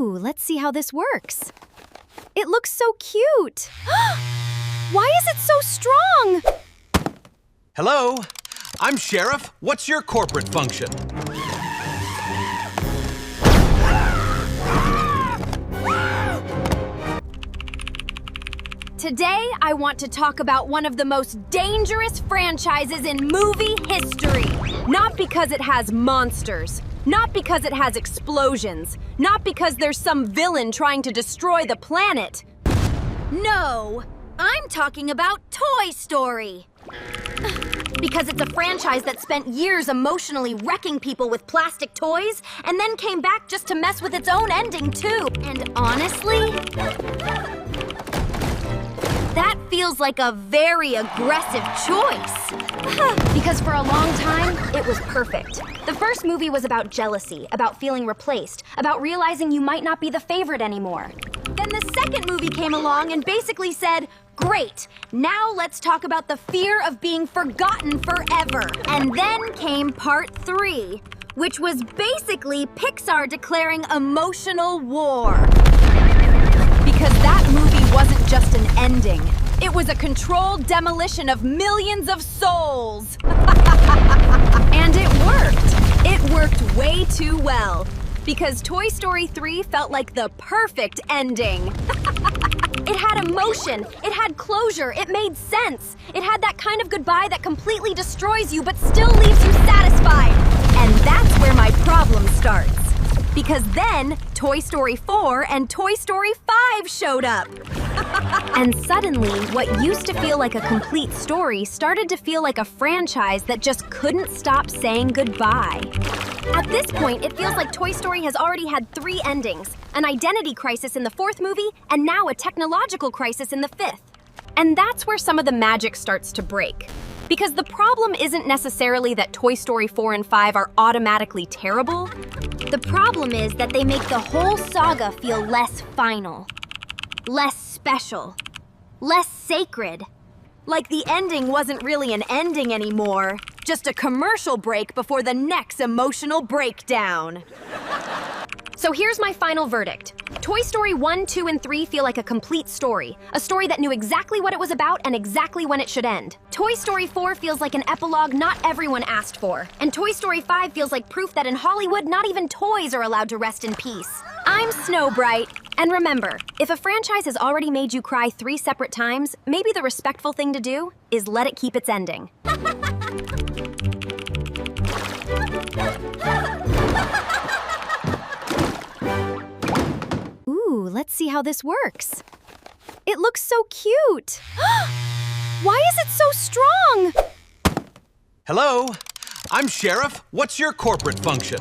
Ooh, let's see how this works. It looks so cute. Why is it so strong? Hello, I'm Sheriff. What's your corporate function? Today, I want to talk about one of the most dangerous franchises in movie history. Not because it has monsters, not because it has explosions, not because there's some villain trying to destroy the planet. No, I'm talking about Toy Story. Because it's a franchise that spent years emotionally wrecking people with plastic toys and then came back just to mess with its own ending, too. And honestly, that feels like a very aggressive choice. Because for a long time, it was perfect. The first movie was about jealousy, about feeling replaced, about realizing you might not be the favorite anymore. Then the second movie came along and basically said, great, now let's talk about the fear of being forgotten forever. And then came part 3, which was basically Pixar declaring emotional war. Because that movie wasn't just an ending. It was a controlled demolition of millions of souls. And it worked. It worked way too well. Because Toy Story 3 felt like the perfect ending. It had emotion, it had closure, it made sense. It had that kind of goodbye that completely destroys you but still leaves you satisfied. And that's where my problem starts. Because then, Toy Story 4 and Toy Story 5 showed up. And suddenly, what used to feel like a complete story started to feel like a franchise that just couldn't stop saying goodbye. At this point, it feels like Toy Story has already had 3 endings, an identity crisis in the 4th movie, and now a technological crisis in the 5th. And that's where some of the magic starts to break. Because the problem isn't necessarily that Toy Story 4 and 5 are automatically terrible. The problem is that they make the whole saga feel less final, less special, less sacred. Like the ending wasn't really an ending anymore, just a commercial break before the next emotional breakdown. So here's my final verdict. Toy Story 1, 2, and 3 feel like a complete story. A story that knew exactly what it was about and exactly when it should end. Toy Story 4 feels like an epilogue not everyone asked for. And Toy Story 5 feels like proof that in Hollywood, not even toys are allowed to rest in peace. I'm Snowbright. And remember, if a franchise has already made you cry 3 separate times, maybe the respectful thing to do is let it keep its ending. Ooh, let's see how this works. It looks so cute. Why is it so strong? Hello, I'm Sheriff. What's your corporate function?